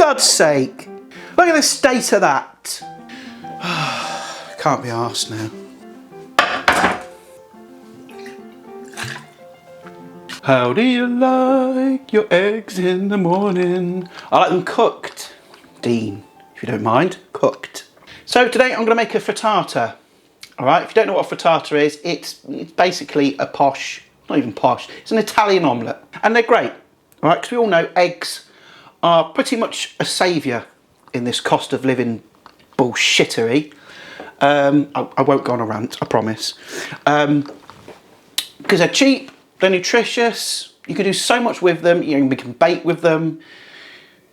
God's sake. Look at the state of that. Can't be arsed now. How do you like your eggs in the morning? I like them cooked, Dean, if you don't mind, cooked. So today I'm going to make a frittata. Alright, if you don't know what a frittata is, it's basically a posh, not even posh, it's an Italian omelette. And they're great, alright, because we all know eggs are pretty much a saviour in this cost of living bullshittery. I won't go on a rant, I promise. Because they're cheap, they're nutritious, you can do so much with them, you know, we can bake with them.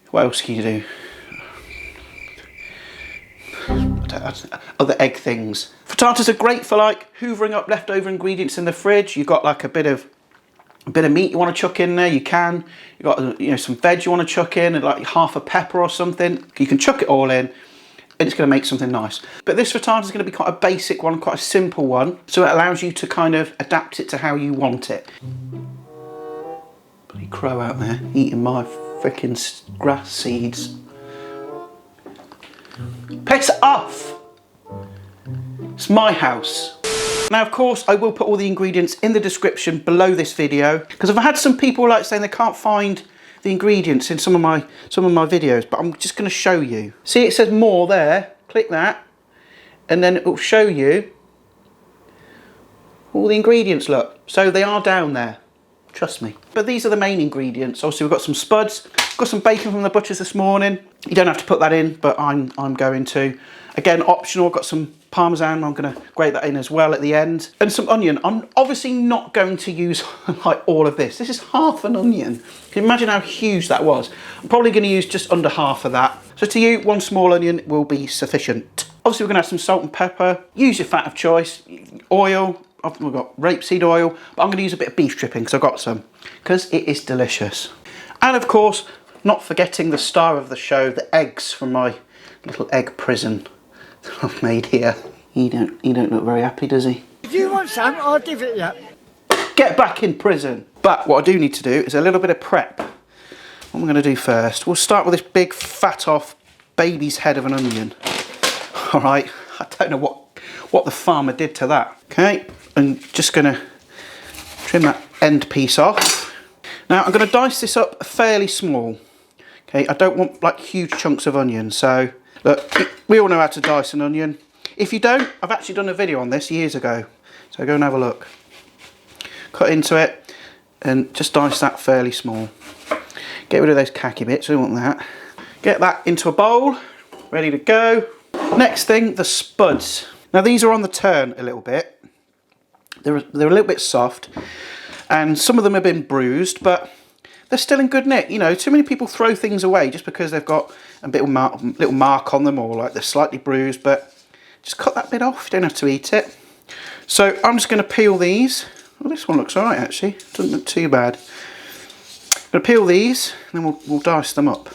What else can you do? Other egg things. Frittatas are great for like hoovering up leftover ingredients in the fridge. You've got like a bit of meat you want to chuck in there, you can. You've got, you know, some veg you want to chuck in, and like half a pepper or something. You can chuck it all in and it's going to make something nice. But this frittata is going to be quite a basic one, quite a simple one, so it allows you to kind of adapt it to how you want it. Bloody crow out there eating my freaking grass seeds. Piss off! It's my house. Now, of course, I will put all the ingredients in the description below this video, because I've had some people like saying they can't find the ingredients in some of my videos, but I'm just going to show you. See, it says more there. Click that, and then it will show you all the ingredients. Look, so they are down there. Trust me. But these are the main ingredients. Obviously, we've got some spuds. Got some bacon from the butcher's this morning. You don't have to put that in, but I'm going to. Again, optional. I've got some parmesan. I'm going to grate that in as well at the end. And some onion. I'm obviously not going to use like all of this. This is half an onion. Can you imagine how huge that was? I'm probably going to use just under half of that. So to you, one small onion will be sufficient. Obviously, we're going to have some salt and pepper. Use your fat of choice. Oil. We've got rapeseed oil, but I'm going to use a bit of beef dripping because I've got some, because it is delicious. And of course, not forgetting the star of the show, the eggs from my little egg prison that I've made here. He don't look very happy, does he? If you want some, I'll give it you. Get back in prison. But what I do need to do is a little bit of prep. What I'm going to do first, we'll start with this big fat off baby's head of an onion. All right, I don't know what the farmer did to that. Okay, and just going to trim that end piece off. Now I'm going to dice this up fairly small. Okay, I don't want like huge chunks of onion. So look, we all know how to dice an onion. If you don't, I've actually done a video on this years ago. So go and have a look. Cut into it and just dice that fairly small. Get rid of those khaki bits, we don't want that. Get that into a bowl, ready to go. Next thing, the spuds. Now these are on the turn a little bit. They're a little bit soft, and some of them have been bruised, but they're still in good nick. You know, too many people throw things away just because they've got a little mark on them, or like they're slightly bruised, but just cut that bit off, you don't have to eat it. So I'm just going to peel these. Well, this one looks alright actually, doesn't look too bad. I'm going to peel these, and then we'll dice them up.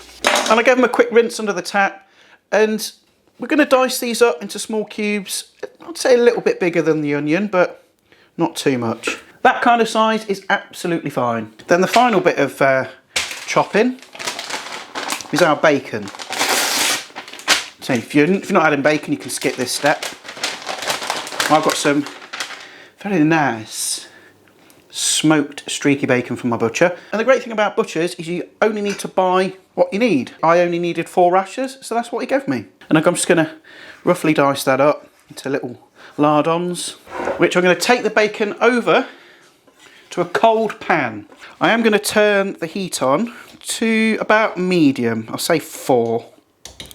And I gave them a quick rinse under the tap, and we're going to dice these up into small cubes. I'd say a little bit bigger than the onion, but not too much. That kind of size is absolutely fine. Then the final bit of chopping is our bacon. So if you're not adding bacon, you can skip this step. I've got some very nice smoked streaky bacon from my butcher. And the great thing about butchers is you only need to buy what you need. I only needed 4 rashers, so that's what he gave me. And I'm just going to roughly dice that up into little lardons, which I'm going to take the bacon over to a cold pan. I am going to turn the heat on to about medium. I'll say 4.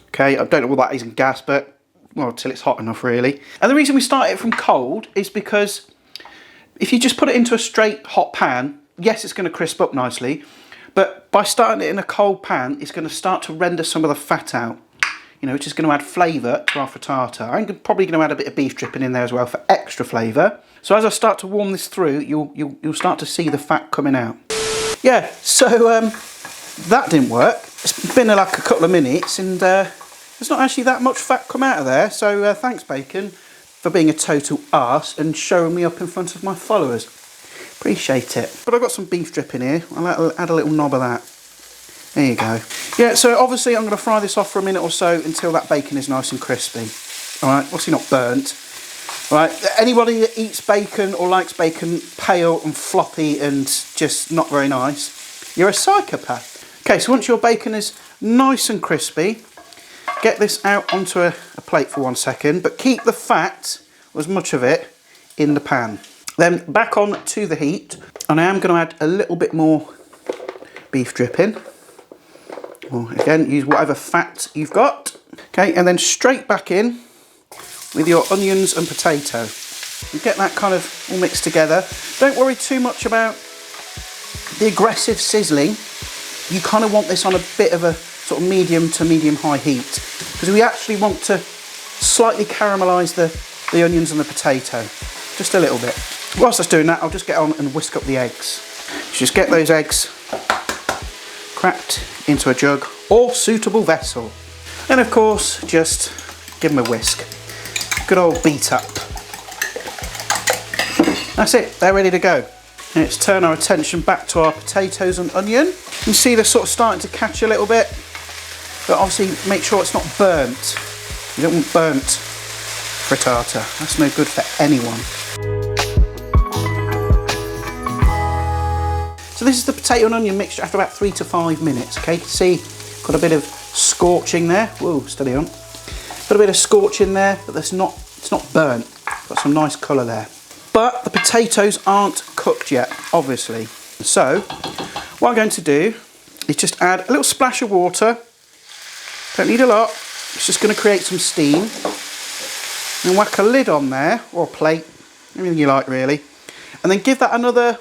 Okay, I don't know what that is in gas, but well, till it's hot enough really. And the reason we start it from cold is because if you just put it into a straight hot pan, yes, it's going to crisp up nicely, but by starting it in a cold pan, it's going to start to render some of the fat out, you know, which is going to add flavour to our frittata. I'm probably going to add a bit of beef dripping in there as well for extra flavour. So as I start to warm this through, you'll start to see the fat coming out. Yeah, so that didn't work. It's been like a couple of minutes, and there's not actually that much fat come out of there. So thanks, bacon, for being a total arse and showing me up in front of my followers. Appreciate it. But I've got some beef dripping here. I'll add a little knob of that. There you go. Yeah, so obviously I'm going to fry this off for a minute or so until that bacon is nice and crispy. Alright, obviously not burnt. Right, anybody that eats bacon or likes bacon pale and floppy and just not very nice, you're a psychopath. Okay, so once your bacon is nice and crispy, get this out onto a plate for 1 second, but keep the fat, or as much of it, in the pan. Then back on to the heat, and I am going to add a little bit more beef dripping. Or again, use whatever fat you've got. Okay, and then straight back in with your onions and potato. You get that kind of all mixed together. Don't worry too much about the aggressive sizzling. You kind of want this on a bit of a sort of medium to medium high heat, because we actually want to slightly caramelise the onions and the potato, just a little bit. Whilst that's doing that, I'll just get on and whisk up the eggs. Just get those eggs cracked into a jug or suitable vessel. And of course, just give them a whisk. Good old beat up. That's it, they're ready to go. Let's turn our attention back to our potatoes and onion. You can see they're sort of starting to catch a little bit, but obviously make sure it's not burnt. You don't want burnt frittata, that's no good for anyone. So this is the potato and onion mixture after about 3 to 5 minutes, okay? See, got a bit of scorching there. Whoa, steady on. Got a bit of scorch in there, but it's not burnt. Got some nice colour there. But the potatoes aren't cooked yet, obviously. So, what I'm going to do is just add a little splash of water. Don't need a lot. It's just going to create some steam. And whack a lid on there, or a plate, anything you like really. And then give that another,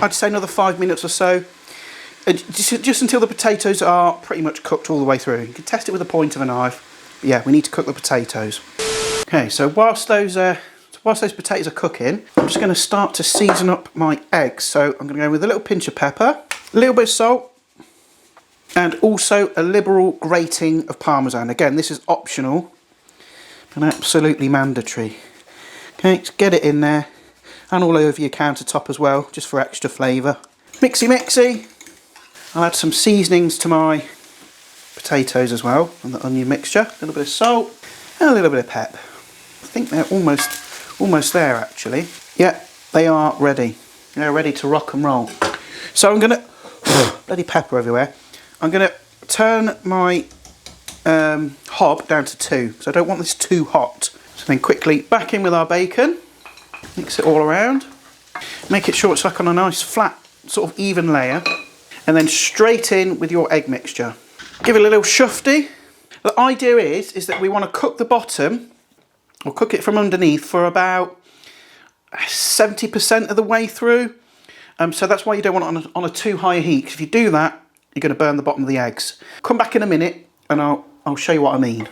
I'd say another 5 minutes or so. Just until the potatoes are pretty much cooked all the way through. You can test it with the point of a knife. But yeah, we need to cook the potatoes. Okay, so whilst those potatoes are cooking, I'm just going to start to season up my eggs. So I'm going to go with a little pinch of pepper, a little bit of salt, and also a liberal grating of parmesan. Again, this is optional, but absolutely mandatory. Okay, just get it in there, and all over your countertop as well, just for extra flavour. Mixy mixy. I'll add some seasonings to my potatoes as well, and the onion mixture. A little bit of salt, and a little bit of pep. I think they're almost there actually. Yeah, they are ready. They're ready to rock and roll. So I'm gonna, bloody pepper everywhere. I'm gonna turn my hob down to 2, so I don't want this too hot. So then quickly back in with our bacon, mix it all around, make it sure it's like on a nice flat sort of even layer, and then straight in with your egg mixture. Give it a little shufty. The idea is that we want to cook the bottom, or cook it from underneath for about 70% of the way through. So that's why you don't want it on a too high a heat, because if you do that, you're going to burn the bottom of the eggs. Come back in a minute and I'll show you what I mean.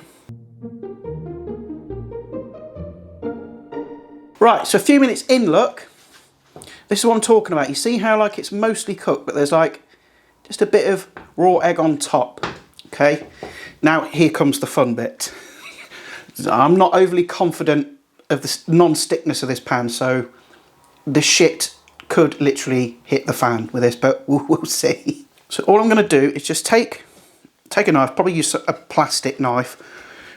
Right, so a few minutes in, look. This is what I'm talking about. You see how like it's mostly cooked, but there's like just a bit of raw egg on top. Okay, now here comes the fun bit. I'm not overly confident of the non-stickness of this pan, so the shit could literally hit the fan with this, but we'll see. So all I'm going to do is just take a knife, probably use a plastic knife,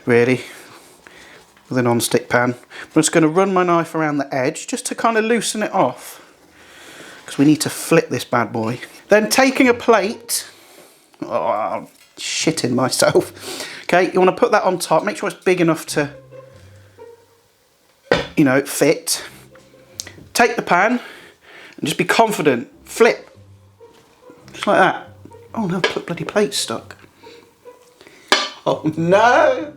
really, with a non-stick pan. I'm just going to run my knife around the edge, just to kind of loosen it off, because we need to flip this bad boy. Then taking a plate, oh, I'm shitting myself. Okay, you want to put that on top, make sure it's big enough to, you know, fit. Take the pan and just be confident. Flip. Just like that. Oh no, the bloody plate's stuck. Oh no!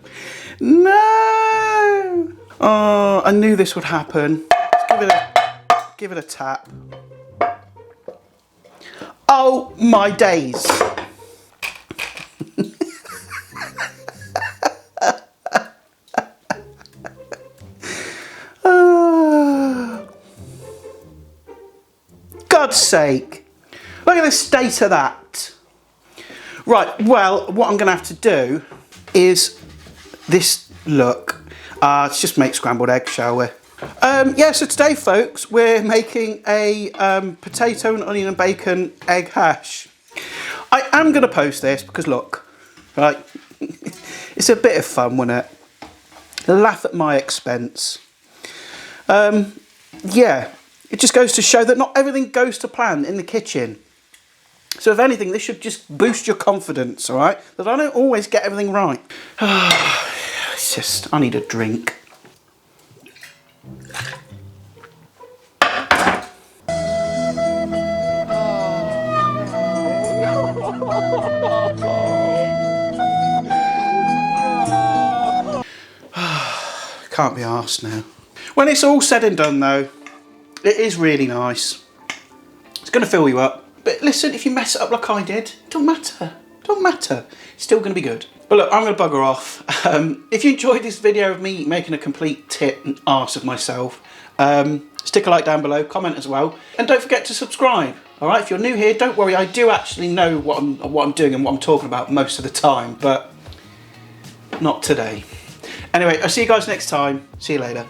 No! Oh, I knew this would happen. Let's give it a tap. Oh my days! God's sake, look at the state of that. Right, well, what I'm going to have to do is this look. Let's just make scrambled eggs, shall we? Yeah, so today, folks, we're making a potato and onion and bacon egg hash. I am going to post this because look, right, it's a bit of fun, wasn't it? Laugh at my expense. Yeah, it just goes to show that not everything goes to plan in the kitchen. So if anything, this should just boost your confidence, all right? That I don't always get everything right. It's just, I need a drink. Can't be arsed now. When it's all said and done though, it is really nice. It's going to fill you up. But listen, if you mess it up like I did, it don't matter. It don't matter. It's still going to be good. But look, I'm going to bugger off. If you enjoyed this video of me making a complete tit and arse of myself, stick a like down below, comment as well. And don't forget to subscribe. Alright, if you're new here, don't worry, I do actually know what I'm doing and what I'm talking about most of the time, but not today. Anyway, I'll see you guys next time. See you later.